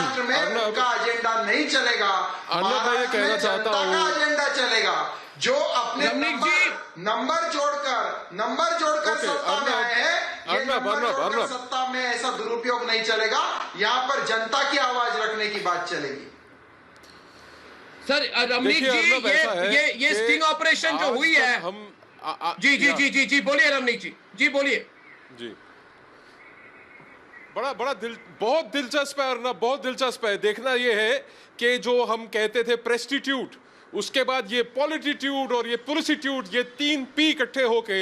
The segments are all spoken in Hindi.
महाराष्ट्र में उनका एजेंडा नहीं चलेगा। महाराष्ट्र में जनता का एजेंडा चलेगा, जो अपने नंबर जोड़कर सत्ता में आए हैं। ये नंबर जोड़कर सत्ता में ऐसा दुरुपयोग नहीं चलेगा। यहाँ पर जनता की आवाज रखने की बात चलेगी। सर रमनीक जी, ये स्टिंग ऑपरेशन जो हुई है, जी बोलिए रमनीक जी बोलिए। जी बहुत दिलचस्प है अर्नब, बहुत दिलचस्प है। देखना ये है कि जो हम कहते थे प्रेस्टिट्यूट, उसके बाद ये पॉलिटिट्यूड और ये पुलिसिट्यूड, ये 3 P इकट्ठे होके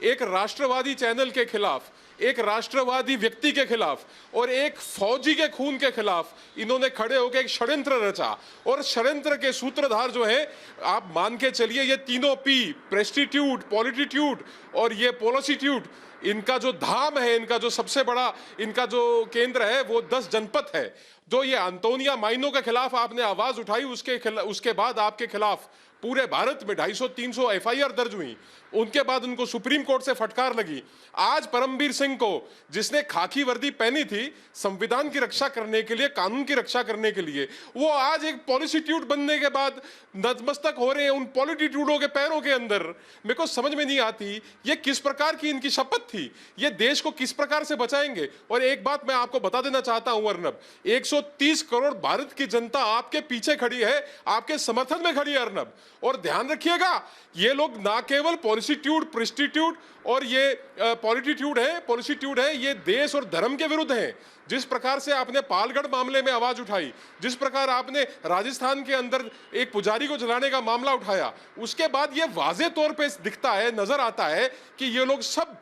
एक राष्ट्रवादी चैनल के खिलाफ, एक राष्ट्रवादी व्यक्ति के खिलाफ और एक फौजी के खून के खिलाफ इन्होंने खड़े होकर एक षड्यंत्र रचा। और षड्यंत्र के सूत्रधार जो है, आप मान के चलिए, ये तीनों P, प्रेस्टिट्यूड, पॉलिटिट्यूड और ये पॉलिसिट्यूड, इनका जो धाम है, इनका जो सबसे बड़ा इनका जो केंद्र है, वो 10 जनपद है। जो ये अंतोनिया माइनो के खिलाफ आपने आवाज उठाई, उसके बाद आपके खिलाफ पूरे भारत में 250-300 FIR दर्ज हुई। उनके बाद उनको सुप्रीम कोर्ट से फटकार लगी। आज परमबीर सिंह को, जिसने खाकी वर्दी पहनी थी संविधान की रक्षा करने के लिए, कानून की रक्षा करने के लिए, वो आज एक पॉलिटिट्यूड बनने के बाद नतमस्तक हो रहे हैं उन पॉलिटिट्यूडों के पैरों के अंदर। मेरे को समझ में नहीं आती ये किस प्रकार की इनकी शपथ थी, ये देश को किस प्रकार से बचाएंगे। और एक बात मैं आपको बता देना चाहता हूं अर्नब, 130 करोड़ भारत की जनता आपके पीछे खड़ी है, आपके समर्थन में खड़ी है अर्नब। और ध्यान रखिएगा, ये लोग ना केवल पॉलिटिट्यूड, प्रेस्टिट्यूड और ये पॉलिटिट्यूड है, ये देश और धर्म के विरुद्ध है। जिस प्रकार से आपने पालगढ़ मामले में आवाज उठाई, जिस प्रकार आपने राजस्थान के अंदर एक पुजारी को जलाने का मामला उठाया, उसके बाद ये वाजे तौर पे दिखता है, नजर आता है कि ये लोग सब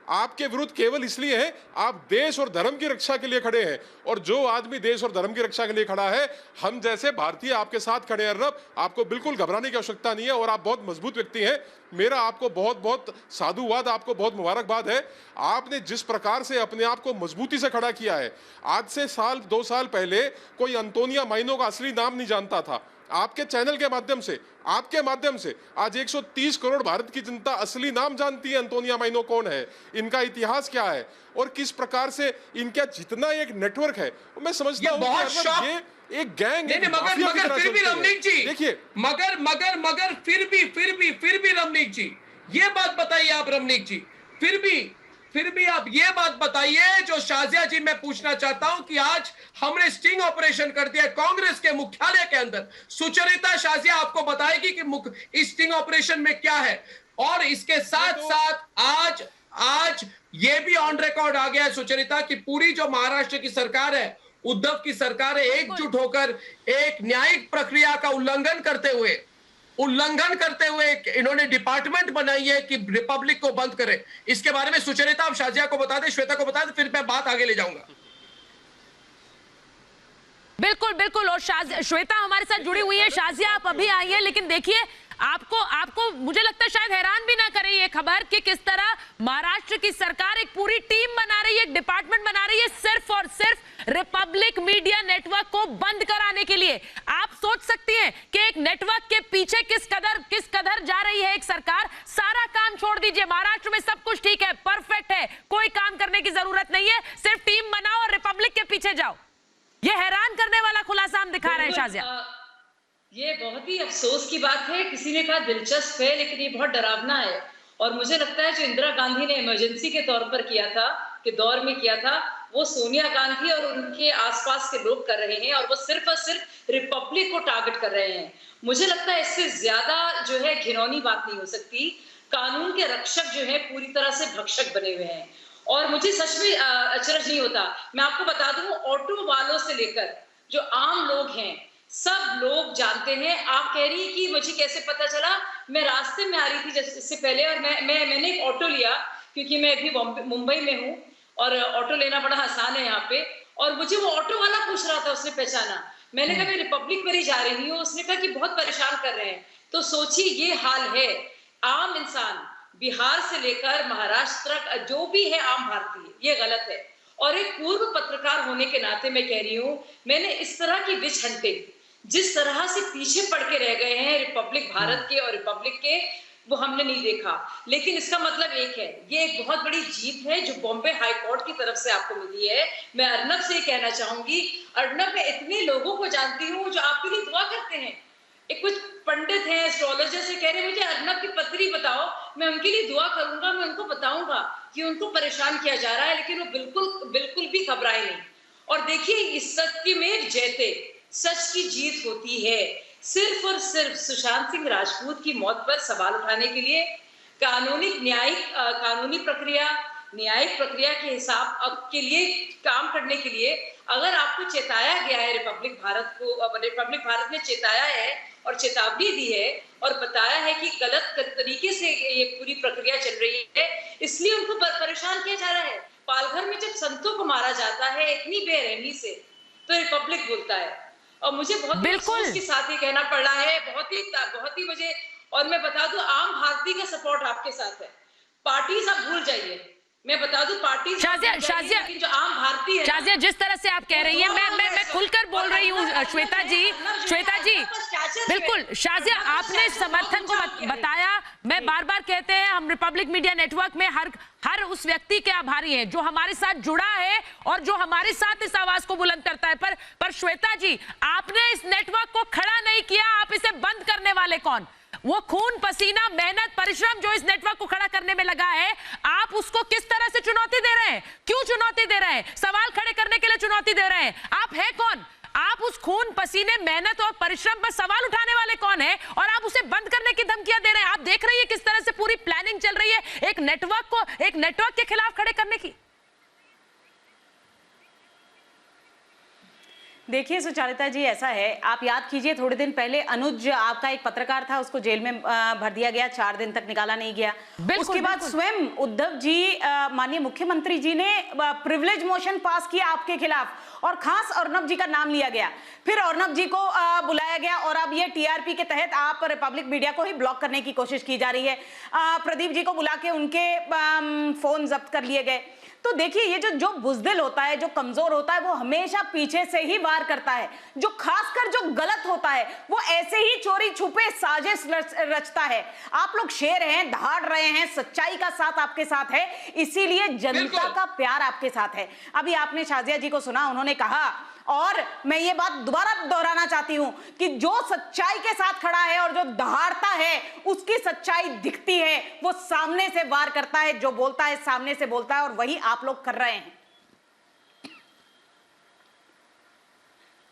आपके विरुद्ध केवल इसलिए है आप देश और धर्म की रक्षा के लिए खड़े हैं। और जो आदमी देश और धर्म की रक्षा के लिए खड़ा है, हम जैसे भारतीय आपके साथ खड़े हैं अर्नब, आपको बिल्कुल घबराने की आवश्यकता नहीं है। और आप बहुत मजबूत व्यक्ति हैं, मेरा आपको बहुत बहुत साधुवाद, आपको बहुत मुबारकबाद है। आपने जिस प्रकार से अपने आप को मजबूती से खड़ा किया है, आज से 2 साल पहले कोई अंतोनिया माइनो का असली नाम नहीं जानता था। आपके चैनल के माध्यम से, आपके माध्यम से आज 130 करोड़ भारत की जनता असली नाम जानती है, अंतोनिया माइनो कौन है, इनका इतिहास क्या है और किस प्रकार से इनका जितना एक नेटवर्क है। मैं समझता हूं कि ये एक गैंग है। मगर फिर भी रमनीक जी देखिए, मगर फिर भी रमनीक जी, ये बात बताइए आप रमनीक जी, फिर भी आप ये बात बताइए जो शाजिया जी मैं पूछना चाहता हूं कि आज हमने स्टिंग ऑपरेशन कर दिया कांग्रेस के मुख्यालय के अंदर। सुचरिता शाजिया आपको बताएगी कि इस स्टिंग ऑपरेशन में क्या है। और इसके साथ साथ आज ये भी ऑन रिकॉर्ड आ गया है सुचरिता कि पूरी जो महाराष्ट्र की सरकार है, उद्धव की सरकार है, एकजुट होकर एक न्यायिक प्रक्रिया का उल्लंघन करते हुए इन्होंने डिपार्टमेंट बनाई है कि रिपब्लिक को बंद करे। इसके बारे में सुचरिता आप शाजिया को बता दें, श्वेता को बता दें, फिर मैं बात आगे ले जाऊंगा। बिल्कुल और श्वेता हमारे साथ जुड़ी हुई है। शाजिया आप अभी आई है, लेकिन देखिए आपको मुझे लगता है शायद हैरान भी ना करे ये खबर कि किस तरह महाराष्ट्र की सरकार एक पूरी टीम बना रही है, एक डिपार्टमेंट बना रही है सिर्फ और सिर्फ रिपब्लिक मीडिया नेटवर्क को बंद कराने के लिए। आप सोच सकती हैं कि एक नेटवर्क के पीछे किस कदर जा रही है एक सरकार। सारा काम छोड़ दीजिए, महाराष्ट्र में सब कुछ ठीक है, परफेक्ट है, कोई काम करने की जरूरत नहीं है, सिर्फ टीम बनाओ और रिपब्लिक के पीछे जाओ। ये हैरान करने वाला खुलासा हम दिखा रहे हैं शाजिया। ये बहुत ही अफसोस की बात है, किसी ने कहा दिलचस्प है, लेकिन ये बहुत डरावना है। और मुझे लगता है जो इंदिरा गांधी ने इमरजेंसी के तौर पर किया था, के दौर में किया था, वो सोनिया गांधी और उनके आसपास के लोग कर रहे हैं, और वो सिर्फ और सिर्फ रिपब्लिक को टारगेट कर रहे हैं। मुझे लगता है इससे ज्यादा जो है घिनौनी बात नहीं हो सकती। कानून के रक्षक जो है पूरी तरह से भक्षक बने हुए हैं, और मुझे सच में अचरज नहीं होता। मैं आपको बता दूं, ऑटो वालों से लेकर जो आम लोग हैं, सब लोग जानते हैं। आप कह रही है कि मुझे कैसे पता चला, मैं रास्ते में आ रही थी इससे पहले, और मैंने एक ऑटो लिया, क्योंकि मैं अभी मुंबई में हूँ और ऑटो लेना बड़ा आसान है यहाँ पे। और मुझे वो ऑटो वाला पूछ रहा था, उसने पहचाना। मैंने कहा मैं रिपब्लिक में ही जा रही हूँ। उसने कहा कि बहुत परेशान कर रहे हैं। तो सोचिए ये हाल है। आम इंसान बिहार से लेकर महाराष्ट्र तक जो भी है आम भारतीय, ये गलत है। और एक पूर्व पत्रकार होने के नाते मैं कह रही हूँ, मैंने इस तरह की विच हंटिंग, जिस तरह से पीछे पड़ के रह गए हैं रिपब्लिक भारत के और रिपब्लिक के, वो हमने नहीं देखा। लेकिन इसका मतलब एक है, ये एक बहुत बड़ी जीत है जो बॉम्बे हाई कोर्ट की तरफ से आपको मिली है। मैं अर्नब से कहना चाहूंगी, अर्नब मैं इतने लोगों को जानती हूँ जो आपके लिए दुआ करते हैं। एक कुछ पंडित हैं, एस्ट्रोलॉजर से कह रहे मुझे अर्नब की पत्री बताओ, मैं उनके लिए दुआ करूंगा, मैं उनको बताऊंगा कि उनको परेशान किया जा रहा है, लेकिन वो बिल्कुल भी घबराए नहीं। और देखिए, इस सत्य में जयते, सच की जीत होती है। सिर्फ और सिर्फ सुशांत सिंह राजपूत की मौत पर सवाल उठाने के लिए कानूनी प्रक्रिया, न्यायिक प्रक्रिया के हिसाब के लिए काम करने के लिए अगर आपको चेताया गया है, रिपब्लिक भारत ने चेताया है और चेतावनी दी है और बताया है कि गलत तरीके से ये पूरी प्रक्रिया चल रही है, इसलिए उनको परेशान किया जा रहा है। पालघर में जब संतों को मारा जाता है इतनी बेरहमी से, तो रिपब्लिक बोलता है। और मुझे बहुत अफसोस के साथ ये कहना पड़ रहा है, बहुत ही मुझे, और मैं बता दूं, आम भारतीय का सपोर्ट आपके साथ है। पार्टी सब भूल जाइए, मैं बता दूं, पार्टी शाजिया, जो आम भारतीय है, शाजिया, जिस तरह से आप कह रही हैं, मैं खुलकर बोल रही हूँ श्वेता जी, बिल्कुल शाजिया, आपने समर्थन को बताया। मैं बार बार कहते हैं, हम रिपब्लिक मीडिया नेटवर्क में हर उस व्यक्ति के आभारी हैं जो हमारे साथ जुड़ा है और जो हमारे साथ इस आवाज को बुलंद करता है। पर श्वेता जी, आपने इस नेटवर्क को खड़ा नहीं किया, आप इसे बंद करने वाले कौन? वो खून पसीना, मेहनत, परिश्रम जो इस नेटवर्क को खड़ा करने में लगा है, आप उसको किस तरह से चुनौती दे रहे हैं? क्यों चुनौती दे रहे हैं? सवाल खड़े करने के लिए चुनौती दे रहे हैं। आप है कौन? आप उस खून पसीने, मेहनत और परिश्रम पर सवाल उठाने वाले कौन है? और आप उसे बंद करने की धमकियां दे रहे हैं। आप देख रही है किस तरह से पूरी प्लानिंग चल रही है एक नेटवर्क के खिलाफ खड़े करने की। देखिए सुचारिता जी, ऐसा है, आप याद कीजिए थोड़े दिन पहले अनुज आपका एक पत्रकार था, उसको जेल में भर दिया गया, 4 दिन तक निकाला नहीं गया। उसके बाद स्वयं उद्धव जी, माननीय मुख्यमंत्री जी ने प्रिविलेज मोशन पास किया आपके खिलाफ और खास अर्नब जी का नाम लिया गया। फिर अर्नब जी को बुलाया गया और अब ये टीआरपी के तहत आप रिपब्लिक मीडिया को ही ब्लॉक करने की कोशिश की जा रही है। प्रदीप जी को बुला के उनके फोन जब्त कर लिए गए। तो देखिए, ये जो बुजदिल होता है, जो कमजोर होता है, वो हमेशा पीछे से ही वार करता है। जो खासकर जो गलत होता है वो ऐसे ही चोरी छुपे साजिश रचता है। आप लोग शेर हैं, दहाड़ रहे हैं, सच्चाई का साथ आपके साथ है, इसीलिए जनता का प्यार आपके साथ है। अभी आपने शाजिया जी को सुना, उन्होंने कहा, और मैं ये बात दोबारा दोहराना चाहती हूं कि जो सच्चाई के साथ खड़ा है और जो दहाड़ता है उसकी सच्चाई दिखती है, वो सामने से वार करता है, जो बोलता है सामने से बोलता है, और वही आप लोग कर रहे हैं।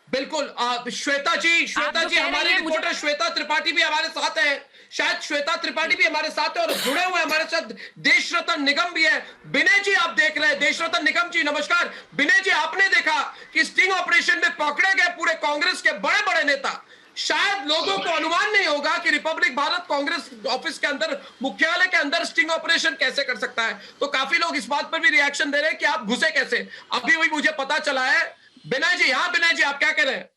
बिल्कुल श्वेता जी, हमारी रिपोर्टर श्वेता त्रिपाठी भी हमारे साथ है। शायद श्वेता त्रिपाठी भी हमारे साथ है और जुड़े हुए हमारे साथ देश रत्न निगम भी है। विनय जी आप देख रहे हैं, देश रत्न निगम जी नमस्कार। विनय जी, आपने देखा कि स्टिंग ऑपरेशन में पकड़े गए पूरे कांग्रेस के बड़े बड़े नेता। शायद लोगों को अनुमान नहीं होगा कि रिपब्लिक भारत कांग्रेस ऑफिस के अंदर, मुख्यालय के अंदर स्टिंग ऑपरेशन कैसे कर सकता है। तो काफी लोग इस बात पर भी रिएक्शन दे रहे हैं कि आप घुसे कैसे। अभी वही मुझे पता चला है। विनय जी, हाँ विनय जी, आप क्या कह रहे हैं?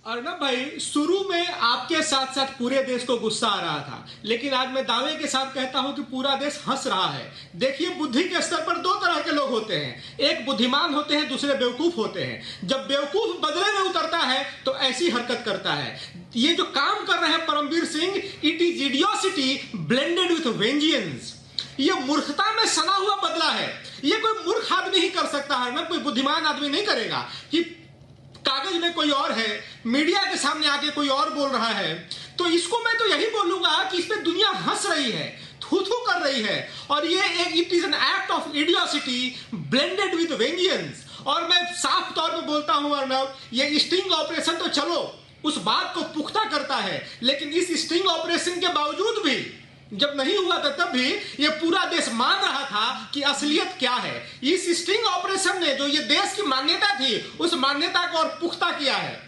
अर्नब भाई, शुरू में आपके साथ साथ पूरे देश को गुस्सा आ रहा था, लेकिन आज मैं दावे के साथ कहता हूं कि पूरा देश हंस रहा है। देखिए, बुद्धि के स्तर पर 2 तरह के लोग होते हैं, एक बुद्धिमान होते हैं, दूसरे बेवकूफ होते हैं। जब बेवकूफ बदले में उतरता है तो ऐसी हरकत करता है। ये जो काम कर रहे हैं Paramvir Singh, it is idiocy blended with vengeance. ये मूर्खता में सना हुआ बदला है। ये कोई मूर्ख आदमी ही कर सकता है ना, कोई बुद्धिमान आदमी नहीं करेगा। कि कागज में कोई और है, मीडिया के सामने आके कोई और बोल रहा है, तो इसको मैं तो यही बोलूंगा कि इस पे दुनिया हंस रही है, थू-थू कर रही है, और ये एक it is an act of इडियोसिटी blended with vengeance. और मैं साफ तौर पे बोलता हूं अर्नब, ये स्टिंग ऑपरेशन तो चलो उस बात को पुख्ता करता है, लेकिन इस स्टिंग ऑपरेशन के बावजूद भी, जब नहीं हुआ था तब भी ये पूरा देश मान रहा था कि असलियत क्या है। इस स्टिंग ऑपरेशन ने जो ये देश की मान्यता थी, उस मान्यता को और पुख्ता किया है।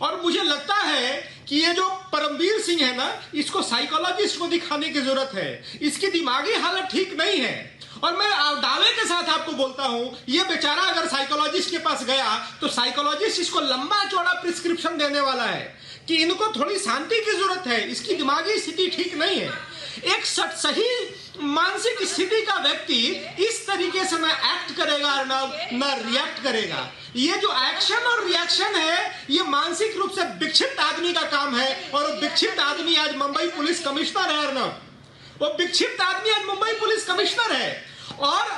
और मुझे लगता है कि ये जो परमवीर सिंह है ना, इसको साइकोलॉजिस्ट को दिखाने की जरूरत है। इसकी दिमागी हालत ठीक नहीं है। और मैं दावे के साथ आपको बोलता हूं, ये बेचारा अगर साइकोलॉजिस्ट के पास गया तो साइकोलॉजिस्ट इसको लंबा चौड़ा प्रिस्क्रिप्शन देने वाला है कि इनको थोड़ी शांति की जरूरत है, इसकी दिमागी स्थिति ठीक नहीं है। एक सही मानसिक स्थिति का व्यक्ति इस तरीके से ना एक्ट करेगा ना रिएक्ट करेगा। ये जो एक्शन और रिएक्शन है ये मानसिक रूप से विक्षिप्त आदमी का काम है। और वो विक्षिप्त आदमी आज मुंबई पुलिस कमिश्नर है अर्नब, वो विक्षिप्त आदमी आज मुंबई पुलिस कमिश्नर है। और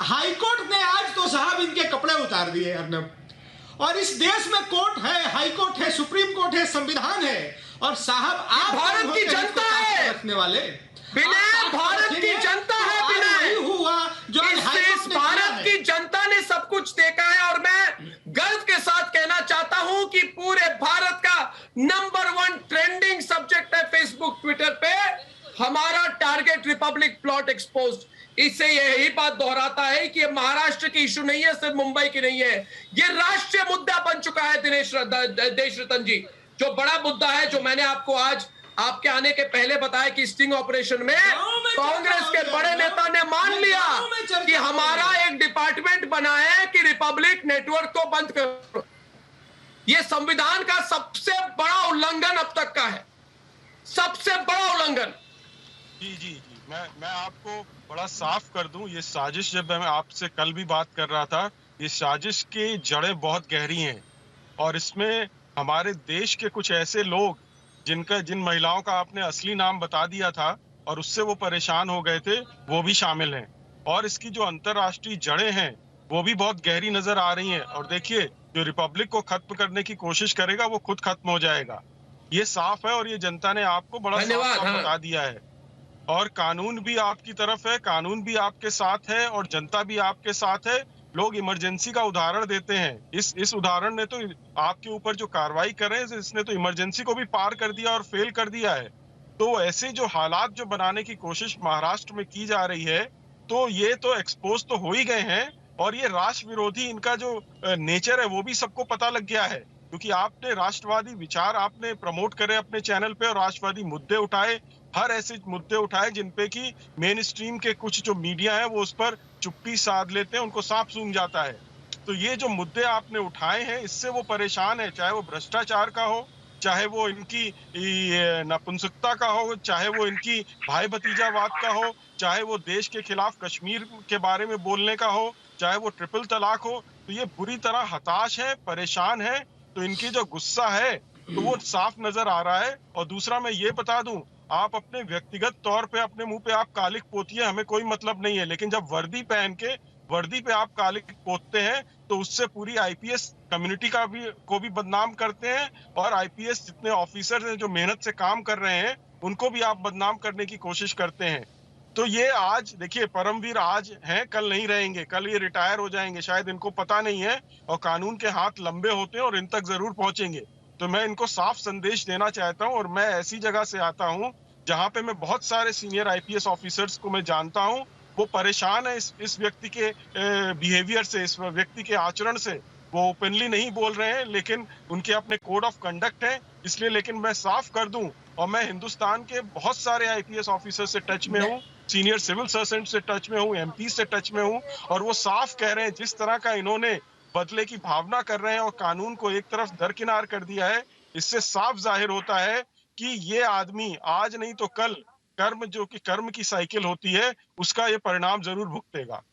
हाईकोर्ट ने आज तो साहब इनके कपड़े उतार दिए अर्नब। और इस देश में कोर्ट है, हाई कोर्ट है, सुप्रीम कोर्ट है, संविधान है। और साहब आप भारत की जनता है रखने वाले, भारत की जनता है। हुआ जो इस भारत की जनता ने सब कुछ देखा है। और मैं गर्व के साथ कहना चाहता हूं कि पूरे भारत का नंबर 1 ट्रेंडिंग सब्जेक्ट है फेसबुक, ट्विटर पे हमारा टारगेट रिपब्लिक प्लॉट एक्सपोज्ड। इससे यही बात दोहराता है कि ये महाराष्ट्र की इशू नहीं है, सिर्फ मुंबई की नहीं है, ये राष्ट्रीय मुद्दा बन चुका है। देश रतन जी, जो बड़ा मुद्दा है, जो मैंने आपको आज आपके आने के पहले बताया कि स्टिंग ऑपरेशन में कांग्रेस के बड़े नेता ने मान लिया कि हमारा एक डिपार्टमेंट बना है कि रिपब्लिक नेटवर्क को बंद करो। यह संविधान का सबसे बड़ा उल्लंघन अब तक का है, सबसे बड़ा उल्लंघन। जी मैं आपको बड़ा साफ कर दूं, ये साजिश, जब मैं आपसे कल भी बात कर रहा था, ये साजिश की जड़ें बहुत गहरी हैं। और इसमें हमारे देश के कुछ ऐसे लोग जिन महिलाओं का आपने असली नाम बता दिया था और उससे वो परेशान हो गए थे, वो भी शामिल हैं। और इसकी जो अंतर्राष्ट्रीय जड़ें हैं वो भी बहुत गहरी नजर आ रही हैं। और देखिए, जो रिपब्लिक को खत्म करने की कोशिश करेगा वो खुद खत्म हो जाएगा, ये साफ है। और ये जनता ने आपको बड़ा साफ बता दिया है। और कानून भी आपकी तरफ है, कानून भी आपके साथ है और जनता भी आपके साथ है। लोग इमरजेंसी का उदाहरण देते हैं, इस उदाहरण ने तो आपके ऊपर जो कार्रवाई कर रहे हैं, इसने तो इमरजेंसी को भी पार कर दिया और फेल कर दिया है। तो ऐसे जो हालात जो बनाने की कोशिश महाराष्ट्र में की जा रही है, तो ये तो एक्सपोज तो हो ही गए हैं। और ये राष्ट्र विरोधी इनका जो नेचर है वो भी सबको पता लग गया है, क्योंकि आपने राष्ट्रवादी विचार आपने प्रमोट करे अपने चैनल पे और राष्ट्रवादी मुद्दे उठाए, हर ऐसे मुद्दे उठाए जिनपे कि मेन स्ट्रीम के कुछ जो मीडिया है वो उस पर चुप्पी साध लेते हैं, उनको सांप सूंघ जाता है। तो ये जो मुद्दे आपने उठाए हैं, इससे वो परेशान है, चाहे वो भ्रष्टाचार का हो, चाहे वो इनकी नपुंसकता का हो, चाहे वो इनकी भाई भतीजावाद का हो, चाहे वो देश के खिलाफ कश्मीर के बारे में बोलने का हो, चाहे वो ट्रिपल तलाक हो। तो ये बुरी तरह हताश है, परेशान है। तो इनकी जो गुस्सा है तो वो साफ नजर आ रहा है। और दूसरा मैं ये बता दूं, आप अपने व्यक्तिगत तौर पे अपने मुंह पे आप कालिक पोतिए, हमें कोई मतलब नहीं है, लेकिन जब वर्दी पहन के वर्दी पे आप कालिक पोतते हैं तो उससे पूरी आईपीएस कम्युनिटी को भी बदनाम करते हैं। और आईपीएस जितने ऑफिसर हैं जो मेहनत से काम कर रहे हैं, उनको भी आप बदनाम करने की कोशिश करते हैं। तो ये आज देखिए, परमवीर आज हैं, कल नहीं रहेंगे, कल ये रिटायर हो जाएंगे, शायद इनको पता नहीं है। और कानून के हाथ लंबे होते हैं और इन तक जरूर पहुंचेंगे। तो मैं इनको साफ संदेश देना चाहता हूं। और मैं ऐसी जगह से आता हूं जहां पे मैं बहुत सारे सीनियर आईपीएस ऑफिसर्स को मैं जानता हूं, वो परेशान है इस व्यक्ति के बिहेवियर से, इस व्यक्ति के आचरण से। वो ओपनली नहीं बोल रहे हैं, लेकिन उनके अपने कोड ऑफ कंडक्ट है, इसलिए। लेकिन मैं साफ कर दूं, और मैं हिंदुस्तान के बहुत सारे आईपीएस ऑफिसर से टच में हूं, सीनियर सिविल सर्वेंट से टच में हूं, एमपी से टच में हूं, और वो साफ कह रहे हैं जिस तरह का इन्होंने बदले की भावना कर रहे हैं और कानून को एक तरफ दरकिनार कर दिया है, इससे साफ जाहिर होता है कि ये आदमी आज नहीं तो कल कर्म की साइकिल होती है, उसका ये परिणाम जरूर भुगतेगा।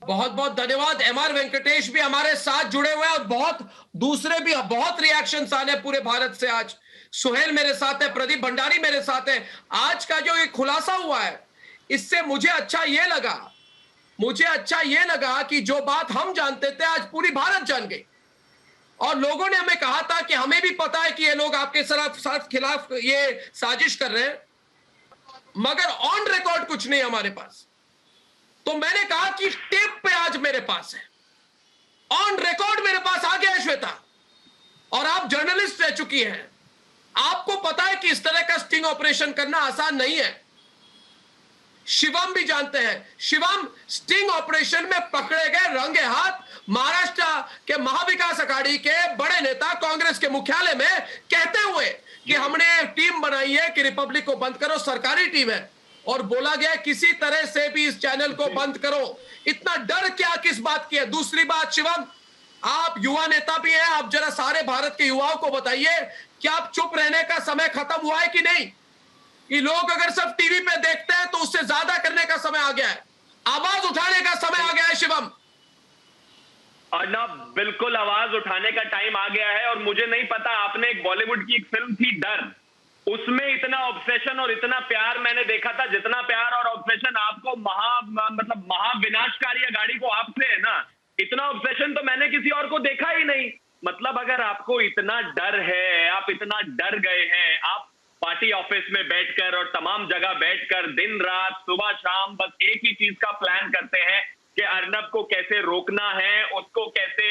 बहुत बहुत धन्यवाद। एमआर वेंकटेश भी हमारे साथ जुड़े हुए हैं और बहुत दूसरे भी बहुत रिएक्शंस आने पूरे भारत से। आज सुहेल मेरे साथ है, प्रदीप भंडारी मेरे साथ है। आज का जो ये खुलासा हुआ है, इससे मुझे अच्छा ये लगा कि जो बात हम जानते थे आज पूरी भारत जान गई। और लोगों ने हमें कहा था कि हमें भी पता है कि ये लोग आपके साथ खिलाफ ये साजिश कर रहे हैं, मगर ऑन रिकॉर्ड कुछ नहीं हमारे पास। तो मैंने कहा कि टेप पे आज मेरे पास है, ऑन रिकॉर्ड मेरे पास आ गया है श्वेता। और आप जर्नलिस्ट रह चुकी हैं, आपको पता है कि इस तरह का स्टिंग ऑपरेशन करना आसान नहीं है। शिवम भी जानते हैं। शिवम, स्टिंग ऑपरेशन में पकड़े गए रंगे हाथ महाराष्ट्र के महाविकास अघाड़ी के बड़े नेता कांग्रेस के मुख्यालय में कहते हुए कि हमने टीम बनाई है कि रिपब्लिक को बंद करो, सरकारी टीम है, और बोला गया किसी तरह से भी इस चैनल को बंद करो। इतना डर क्या किस बात की है? दूसरी बात, शिवम, आप युवा नेता भी हैं, आप जरा सारे भारत के युवाओं को बताइए कि आप चुप रहने का समय खत्म हुआ है कि नहीं? कि लोग अगर सब टीवी पे देखते हैं तो उससे ज्यादा करने का समय आ गया है, आवाज उठाने का समय आ गया है। शिवम, अर्नब, बिल्कुल आवाज उठाने का टाइम आ गया है। और मुझे नहीं पता, आपने एक बॉलीवुड की एक फिल्म थी डर, उसमें इतना ऑब्सेशन और इतना प्यार मैंने देखा था, जितना प्यार और ऑब्सेशन आपको महाविनाशकारी गाड़ी को आपसे है ना, इतना ऑब्सेशन तो मैंने किसी और को देखा ही नहीं। मतलब अगर आपको इतना डर है, आप इतना डर गए हैं, आप पार्टी ऑफिस में बैठकर और तमाम जगह बैठकर दिन रात सुबह शाम बस एक ही चीज का प्लान करते हैं कि अर्नब को कैसे रोकना है, उसको कैसे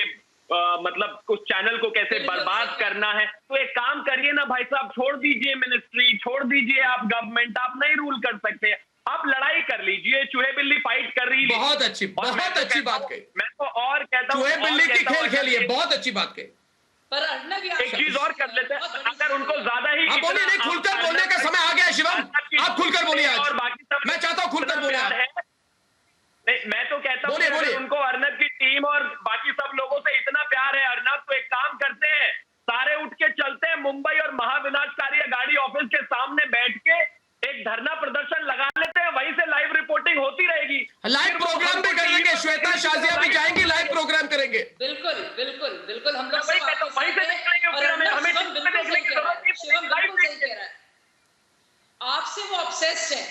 मतलब उस चैनल को कैसे बर्बाद करना है। तो एक काम करिए ना भाई साहब, छोड़ दीजिए मिनिस्ट्री, छोड़ दीजिए आप गवर्नमेंट, आप नहीं रूल कर सकते, आप लड़ाई कर लीजिए, चूहे बिल्ली फाइट कर रही है। बहुत अच्छी बात कही। मैं तो और कहता हूँ, चूहे बिल्ली की खेल खेलिए, बहुत अच्छी बात कही। पर अर्नब एक चीज और कर लेते हैं, अगर उनको ज्यादा ही बोलिए, नहीं खुलकर बोलने का समय आ गया शिवम, आप खुलकर बोलिए आज, और बाकी सब मैं चाहता हूं खुलकर बोलिए आप। नहीं, मैं तो कहता हूँ अगर उनको अर्नब की टीम और बाकी सब लोगों से इतना प्यार है अर्नब, तो एक काम करते हैं, सारे उठ के चलते हैं मुंबई और महाविनाशकारी गाड़ी ऑफिस के सामने बैठ के एक धरना प्रदर्शन लगा लेते हैं, वहीं से लाइव रिपोर्टिंग होती रहेगी, लाइव प्रोग्राम भी करेंगे, श्वेता शाजिया भी जाएंगी, लाइव प्रोग्राम करेंगे। बिल्कुल बिल्कुल बिल्कुल, हम लोग वही कहता हूं, वहीं से निकलेंगे, हमें देखने की जरूरत नहीं है। आपसे वो ऑब्सेस्ड है,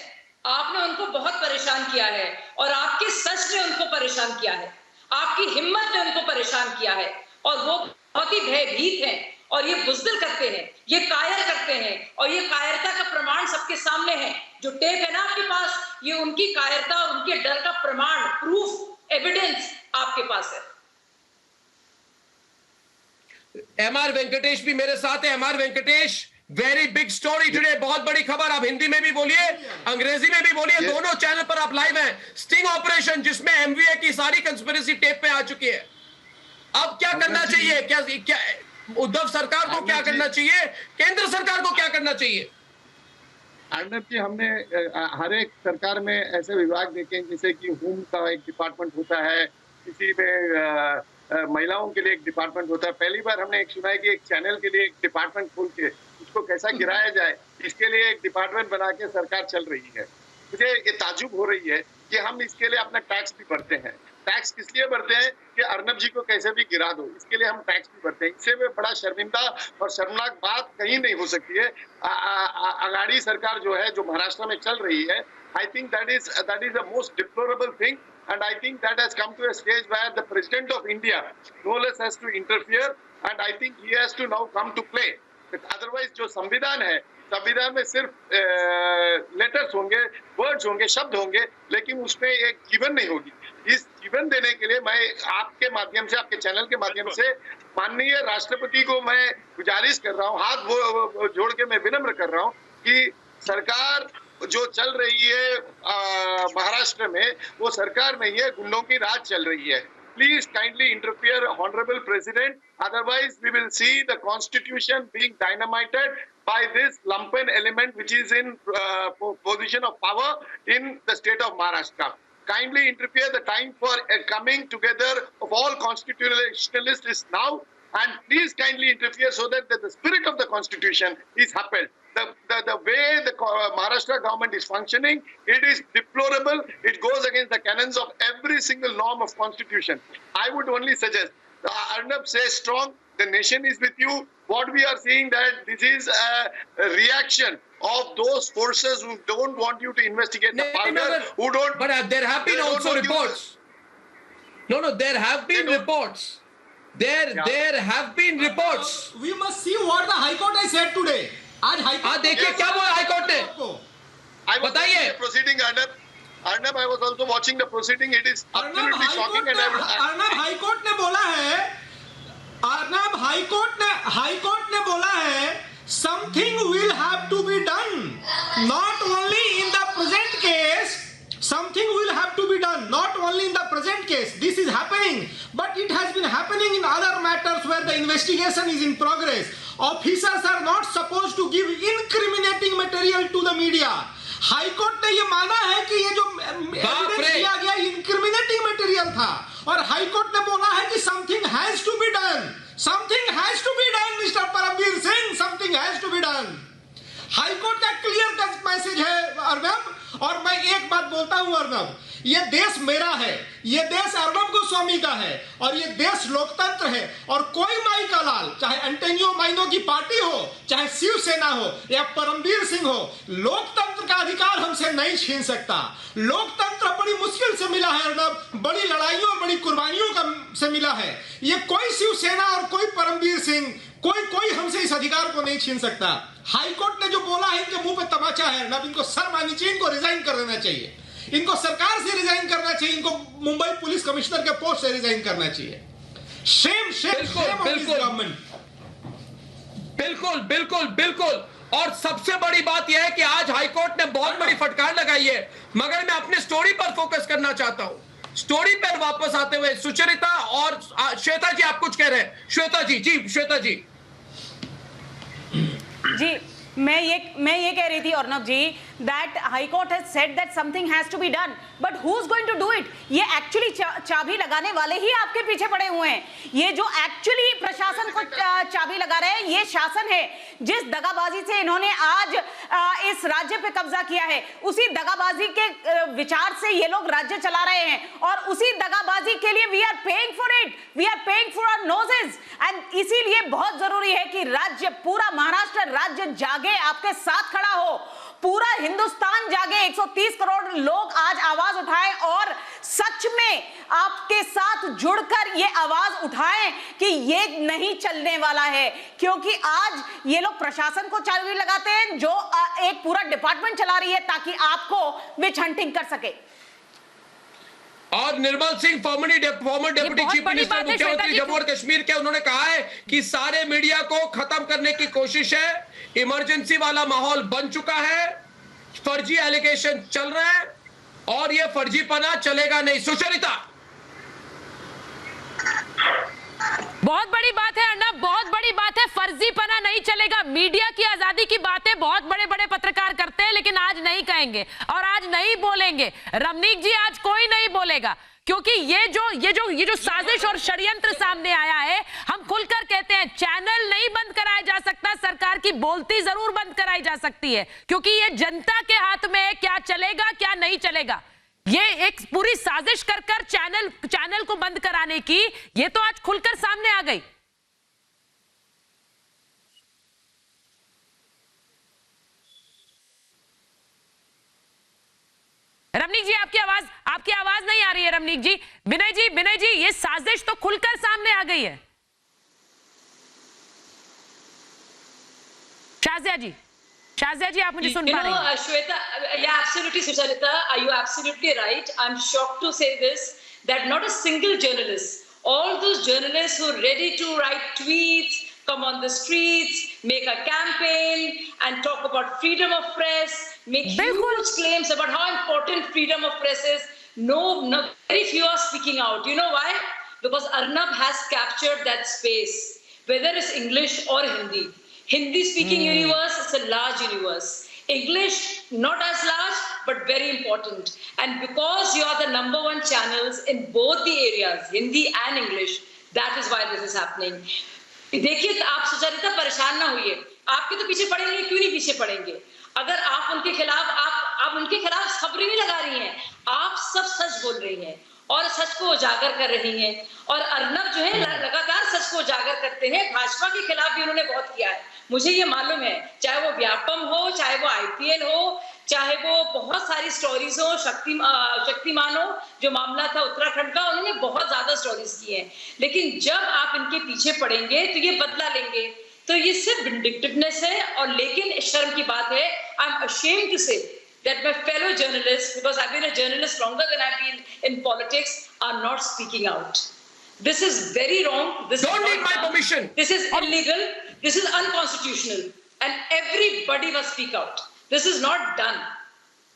आपने उनको बहुत परेशान किया है और आपके सच ने उनको परेशान किया है, आपकी हिम्मत ने उनको परेशान किया है, और वो बहुत ही भयभीत हैं और ये बुज़दिल करते हैं, ये कायर करते हैं, और ये कायरता का प्रमाण सबके सामने है। जो टेप है ना आपके पास, ये उनकी कायरता और उनके डर का प्रमाण, प्रूफ, एविडेंस आपके पास है। एमआर वेंकटेश भी मेरे साथ है। MR Venkatesh, very big story today, बहुत बड़ी खबर। आप हिंदी में भी बोलिए, अंग्रेजी में भी बोलिए, दोनों चैनल पर आप लाइव हैं। स्टिंग ऑपरेशन, जिसमें एमवीए की सारी कंस्पिरेसी टेप पे आ चुकी है। अब क्या करना चाहिए? क्या उद्धव सरकार को क्या करना चाहिए? केंद्र सरकार को क्या करना चाहिए? अर्नब जी, हमने हर एक सरकार में ऐसे विभाग देखे जैसे कि होम का एक डिपार्टमेंट होता है, किसी में महिलाओं के लिए एक डिपार्टमेंट होता है। पहली बार हमने एक सुना है कि एक चैनल के लिए एक डिपार्टमेंट खोल के उसको कैसा गिराया जाए, इसके लिए एक डिपार्टमेंट बना के सरकार चल रही है। मुझे ये ताजुब हो रही है कि हम इसके लिए अपना टैक्स भी भरते हैं। टैक्स किस लिए भरते हैं? कि अर्नब जी को कैसे भी गिरा दो, इसके लिए हम टैक्स भी भरते हैं। इससे भी बड़ा शर्मिंदा और शर्मनाक बात कहीं नहीं हो सकती है। अगाड़ी सरकार जो है, जो महाराष्ट्र में चल रही है, I think that is the most deplorable thing, and I think that has come to a stage where the President of India no less has to interfere, and I think he has to now come to play. Otherwise जो संविधान है, संविधान में सिर्फ लेटर्स होंगे, वर्ड्स होंगे, शब्द होंगे, लेकिन उसमें एक जीवन नहीं होगी। इस जीवन देने के लिए मैं आपके माध्यम से, आपके चैनल के माध्यम से माननीय राष्ट्रपति को मैं गुजारिश कर रहा हूँ, हाथ जोड़ के मैं विनम्र कर रहा हूँ कि सरकार जो चल रही है महाराष्ट्र में, वो सरकार नहीं है, गुंडों की राज चल रही है। Please kindly interfere, Honorable President. Otherwise, we will see the Constitution being dynamited by this lumpen element which is in position of power in the state of Maharashtra. Kindly interfere. The time for a coming together of all constitutionalists is now. And please kindly interfere so that the spirit of the Constitution is upheld. The way the Maharashtra government is functioning, it is deplorable. It goes against the canons of every single norm of Constitution. I would only suggest, Arnab, stay strong. The nation is with you. What we are seeing that this is a reaction of those forces who don't want you to investigate the Palgar, who don't. But there have been also reports. No, there have been reports. There have been reports. We must see what the High Court has said today. आज हाई कोर्ट देखिए क्या बोला हाई कोर्ट ने, बताइए। Proceeding, Arnab, I was also watching the proceeding. It is absolutely shocking. Arnab, high court ने बोला है, अर्नब, हाई कोर्ट ने बोला है, something will have to be done. Not only in the present case, something will have to be done. Not only in the present case, this is happening, but it has been happening in other matters where the investigation is in progress. Officers are not supposed to give incriminating material to the media. High court ने ये माना है कि ये जो एविडेंस दिया गया इंक्रिमिनेटिंग मटेरियल था, और हाई कोर्ट ने बोला है कि something has to be done, something has to be done, mister Paramvir Singh, something has to be done. High court का क्लियर कट मैसेज है अर्नब। और मैं एक बात बोलता हूं अर्नब, ये देश मेरा है, ये देश अर्नब गोस्वामी का है, और ये देश लोकतंत्र है। और कोई माई का लाल, चाहे एंटोनियो माइनो की पार्टी हो, चाहे शिवसेना हो या परमवीर सिंह हो, लोकतंत्र का अधिकार हमसे नहीं छीन सकता। लोकतंत्र बड़ी मुश्किल से मिला है अर्नब, बड़ी लड़ाइयों और बड़ी कुर्बानियों का से मिला है। ये कोई शिवसेना और कोई परमवीर सिंह, कोई हमसे इस अधिकार को नहीं छीन सकता। हाईकोर्ट ने जो बोला है, इनके मुंह पे तमाचा है अर्नब, इनको शर्म आनी चाहिए, इनको रिजाइन कर देना चाहिए, इनको सरकार से रिजाइन करना चाहिए, इनको मुंबई पुलिस कमिश्नर के पोस्ट से रिजाइन करना चाहिए। Shame government. बिल्कुल बिल्कुल बिल्कुल। और सबसे बड़ी बात यह है कि आज हाईकोर्ट ने बहुत बड़ी फटकार लगाई है, मगर मैं अपने स्टोरी पर फोकस करना चाहता हूं। स्टोरी पर वापस आते हुए सुचरिता और श्वेता जी, आप कुछ कह रहे हैं? श्वेता जी, श्वेता जी। जी, मैं ये कह रही थी अर्नब जी, that High Court has said that something has to be done, but who's going to do it? ये एक्चुअली चाबी लगाने वाले ही आपके पीछे पड़े हुए हैं। ये जो एक्चुअली प्रशासन को चाबी लगा रहे हैं, ये शासन है। जिस दगाबाजी से इन्होंने आज इस राज्य पे कब्जा किया है, उसी दगाबाजी के विचार से ये लोग राज्य चला रहे हैं, और उसी दगाबाजी के लिए we are paying for it, we are paying for our noses. And इसीलिए बहुत जरूरी है कि राज्य, पूरा महाराष्ट्र राज्य जागे, आपके साथ खड़ा हो, पूरा हिंदुस्तान जागे, 130 करोड़ लोग आज आवाज उठाएं और सच में आपके साथ जुड़कर ये आवाज उठाएं कि ये नहीं चलने वाला है। क्योंकि आज ये लोग प्रशासन को चाबी लगाते हैं, जो एक पूरा डिपार्टमेंट चला रही है, ताकि आपको विच हंटिंग कर सके। और Nirmal Singh, former deputy chief minister, मुख्यमंत्री जम्मू और कश्मीर के, उन्होंने कहा है कि सारे मीडिया को खत्म करने की कोशिश है, इमरजेंसी वाला माहौल बन चुका है, फर्जी एलिगेशन चल रहा है और ये फर्जीपना चलेगा नहीं। सुचरिता, बहुत बड़ी बात है अर्नब, बहुत बड़ी बात है, फर्जीपना नहीं चलेगा। मीडिया की आजादी की बातें बहुत बड़े बड़े पत्रकार करते हैं, लेकिन आज नहीं कहेंगे और आज नहीं बोलेंगे। रमनीक जी, आज कोई नहीं बोलेगा, क्योंकि ये जो साजिश और षड्यंत्र सामने आया है, हम खुलकर कहते हैं, चैनल नहीं बंद कराया जा सकता, सरकार की बोलती जरूर बंद कराई जा सकती है, क्योंकि ये जनता के हाथ में है, क्या चलेगा क्या नहीं चलेगा। ये एक पूरी साजिश कर चैनल को बंद कराने की, ये तो आज खुलकर सामने आ गई। रमनीक जी, आपकी आवाज नहीं आ रही है रमनीक जी। विनय जी, ये साजिश तो खुलकर सामने आ गई है। शाजिया जी, आप मुझे सुन पा रही हैं? Shweta, yeah, absolutely, Sucharita, you are absolutely right. I'm shocked to say this, that not a single journalist, all those journalists who are ready to write tweets, come on the streets, make a campaign and talk about freedom of press, make huge claims about how important freedom of press is. No, very few are speaking out. You know why? Because Arnab has captured that space, whether it's English or Hindi. Hindi speaking universe is a large universe. English, not as large, but very important. And because you are the #1 channels in both the areas, Hindi and English, that is why this is happening. देखिए, आप सुचरिता परेशान ना होइए, आपके तो पीछे पड़ेंगे, क्यों नहीं पीछे पड़ेंगे? अगर आप उनके खिलाफ आप उनके खिलाफ खबरें नहीं लगा रही हैं, आप सब सच बोल रही हैं और सच को उजागर कर रही हैं। और अर्नब जो है लगातार सच को उजागर करते हैं, भाजपा के खिलाफ भी उन्होंने बहुत किया है, मुझे ये मालूम है, चाहे वो व्यापम हो, चाहे वो IPL हो, चाहे वो बहुत सारी स्टोरीज हो, शक्तिमान हो, जो मामला था उत्तराखंड का, उन्होंने बहुत ज्यादा स्टोरीज की हैं। लेकिन जब आप इनके पीछे पड़ेंगे तो ये बदला लेंगे, तो ये सिर्फ विंडिक्टिवनेस है। और लेकिन शर्म की बात है, I am ashamed to say that my fellow journalists, because I've been a journalist longer than I've been in politics, are not speaking out. This is very wrong. This don't need my permission. This is illegal. This is unconstitutional, and everybody must speak out. This is not done.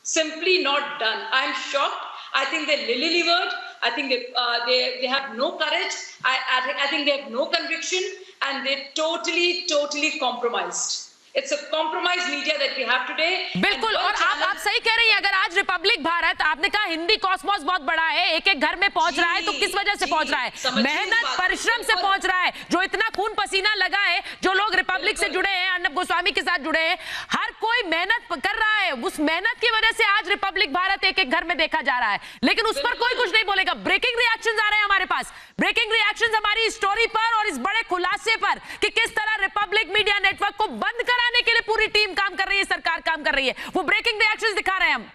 Simply not done. I am shocked. I think they're lily-livered. I think they have no courage. I think they have no conviction, and they're totally compromised. It's a compromised media that we have today. बिल्कुल, और आप सही कह रही हैं। अगर आज रिपब्लिक भारत, आपने कहा हिंदी कॉस्मोस बहुत बड़ा है, एक एक घर में पहुंच रहा है, तो किस वजह से पहुंच रहा है? मेहनत परिश्रम से पहुंच रहा है। जो इतना खून पसीना लगा है, जो लोग रिपब्लिक से जुड़े हैं, अर्नब गोस्वामी के साथ जुड़े हैं, हर कोई मेहनत कर रहा है। उस मेहनत की वजह से आज रिपब्लिक भारत एक एक घर में देखा जा रहा है, लेकिन उस पर कोई कुछ नहीं बोलेगा। ब्रेकिंग रिएक्शंस आ रहे हैं हमारे पास, ब्रेकिंग रिएक्शंस हमारी स्टोरी पर और इस बड़े खुलासे पर कि किस तरह रिपब्लिक मीडिया नेटवर्क को बंद कराने के लिए पूरी टीम काम कर रही है, सरकार काम कर रही है। वो ब्रेकिंग रिएक्शंस दिखा रहे हैं हम।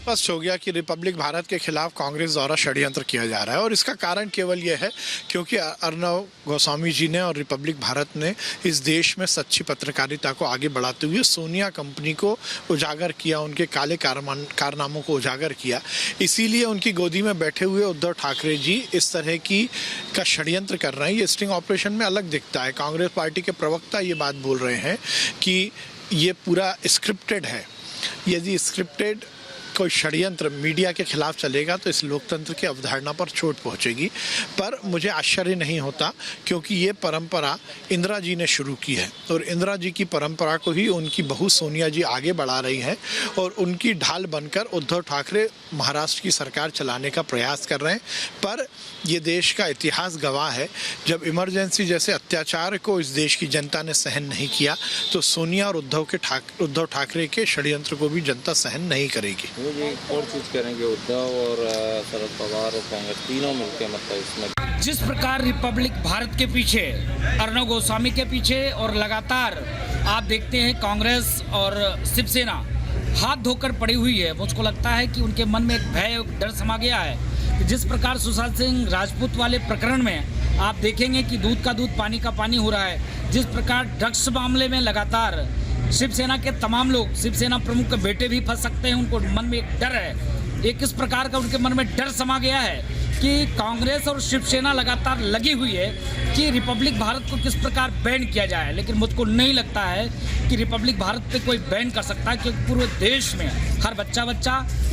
स्पष्ट हो गया कि रिपब्लिक भारत के खिलाफ कांग्रेस द्वारा षड्यंत्र किया जा रहा है, और इसका कारण केवल यह है क्योंकि अर्नब गोस्वामी जी ने और रिपब्लिक भारत ने इस देश में सच्ची पत्रकारिता को आगे बढ़ाते हुए सोनिया कंपनी को उजागर किया, उनके काले कारनामों को उजागर किया। इसीलिए उनकी गोदी में बैठे हुए उद्धव ठाकरे जी इस तरह का षड्यंत्र कर रहे हैं। ये स्टिंग ऑपरेशन में अलग दिखता है। कांग्रेस पार्टी के प्रवक्ता ये बात बोल रहे हैं कि ये पूरा स्क्रिप्टेड है। यदि स्क्रिप्टेड कोई षड्यंत्र मीडिया के खिलाफ चलेगा तो इस लोकतंत्र की अवधारणा पर चोट पहुंचेगी। पर मुझे आश्चर्य नहीं होता, क्योंकि ये परंपरा इंदिरा जी ने शुरू की है, और इंदिरा जी की परंपरा को ही उनकी बहू सोनिया जी आगे बढ़ा रही हैं, और उनकी ढाल बनकर उद्धव ठाकरे महाराष्ट्र की सरकार चलाने का प्रयास कर रहे हैं। पर ये देश का इतिहास गवाह है, जब इमरजेंसी जैसे अत्याचार को इस देश की जनता ने सहन नहीं किया, तो सोनिया और उद्धव ठाकरे के षड्यंत्र को भी जनता सहन नहीं करेगी। और चीज करेंगे उद्धव और शरद पवार और कांग्रेस तीनों मिलकर, मतलब इसमें जिस प्रकार रिपब्लिक भारत के पीछे, अर्नब गोस्वामी के पीछे और लगातार आप देखते हैं कांग्रेस और शिवसेना हाथ धोकर पड़ी हुई है, मुझको लगता है कि उनके मन में एक भय, डर समा गया है। जिस प्रकार सुशांत सिंह राजपूत वाले प्रकरण में आप देखेंगे कि दूध का दूध पानी का पानी हो रहा है, जिस प्रकार ड्रग्स मामले में लगातार शिवसेना के तमाम लोग, शिवसेना प्रमुख के बेटे भी फंस सकते हैं, उनको मन में एक डर है। एक किस प्रकार का उनके मन में डर समा गया है कि कांग्रेस और शिवसेना लगातार लगी हुई है कि रिपब्लिक भारत को किस प्रकार बैन किया जाए, लेकिन मुझको नहीं लगता है कि रिपब्लिक भारत पे कोई बैन कर सकता है, क्योंकि पूरे देश में हर बच्चा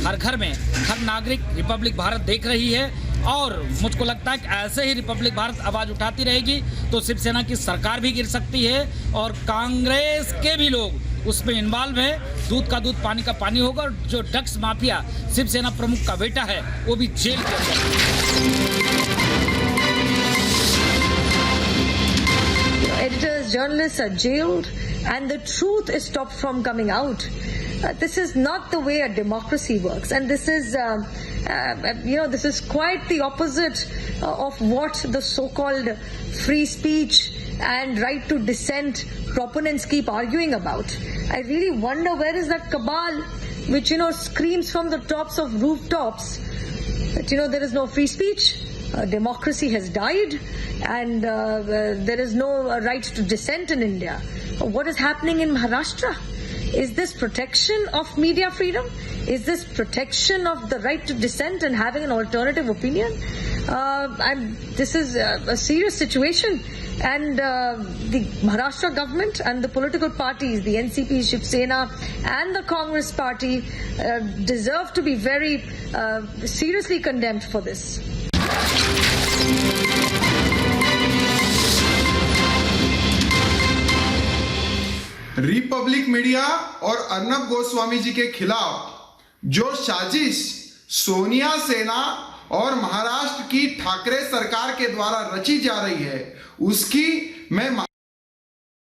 हर घर में हर नागरिक रिपब्लिक भारत देख रही है। और मुझको लगता है कि ऐसे ही रिपब्लिक भारत आवाज़ उठाती रहेगी तो शिवसेना की सरकार भी गिर सकती है, और कांग्रेस के भी लोग उसमें इन्वॉल्व है। दूध का दूध पानी का पानी होगा, और जो ड्रग्स माफिया शिवसेना प्रमुख का बेटा है वो भी जेल के अंदर। Editors, journalists are jailed and the truth is stopped from coming out. This is not the way a democracy works, and this is this is quite the opposite of what the so-called free speech and right to dissent proponents keep arguing about. I really wonder, where is that cabal which screams from the tops of rooftops that there is no free speech, democracy has died, and there is no right to dissent in India. What is happening in Maharashtra? Is this protection of media freedom? Is this protection of the right to dissent and having an alternative opinion? This is a serious situation, and the Maharashtra government and the political parties, the NCP, Shiv Sena and the Congress party deserve to be very seriously condemned for this. Republic media और अर्नब गोस्वामी जी के खिलाफ जो साजिश सोनिया सेना और महाराष्ट्र की ठाकरे सरकार के द्वारा रची जा रही है, उसकी मैं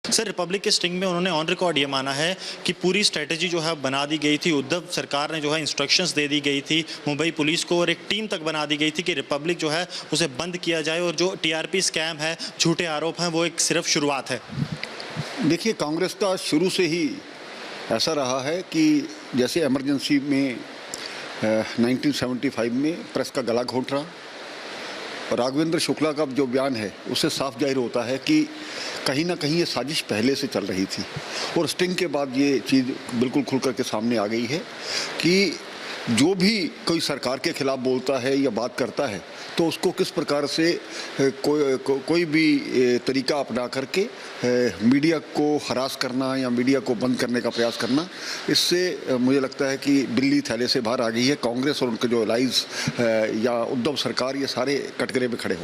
सर, रिपब्लिक के स्टिंग में उन्होंने ऑन रिकॉर्ड ये माना है कि पूरी स्ट्रेटेजी जो है बना दी गई थी, उद्धव सरकार ने जो है इंस्ट्रक्शंस दे दी गई थी मुंबई पुलिस को, और एक टीम तक बना दी गई थी कि रिपब्लिक जो है उसे बंद किया जाए, और जो टीआरपी स्कैम है, झूठे आरोप हैं, वो एक सिर्फ शुरुआत है। देखिए, कांग्रेस का शुरू से ही ऐसा रहा है कि जैसे इमरजेंसी में 1975 में प्रेस का गला घोट रहा, और राघवेंद्र शुक्ला का जो बयान है उससे साफ जाहिर होता है कि कहीं ना कहीं ये साजिश पहले से चल रही थी, और स्टिंग के बाद ये चीज़ बिल्कुल खुल कर के सामने आ गई है कि जो भी कोई सरकार के खिलाफ बोलता है या बात करता है तो उसको किस प्रकार से कोई भी तरीका अपना करके मीडिया को हरास करना या मीडिया को बंद करने का प्रयास करना, इससे मुझे लगता है कि दिल्ली थैले से बाहर आ गई है। कांग्रेस और उनके जो एलाइज या उद्धव सरकार, ये सारे कटघरे में खड़े हो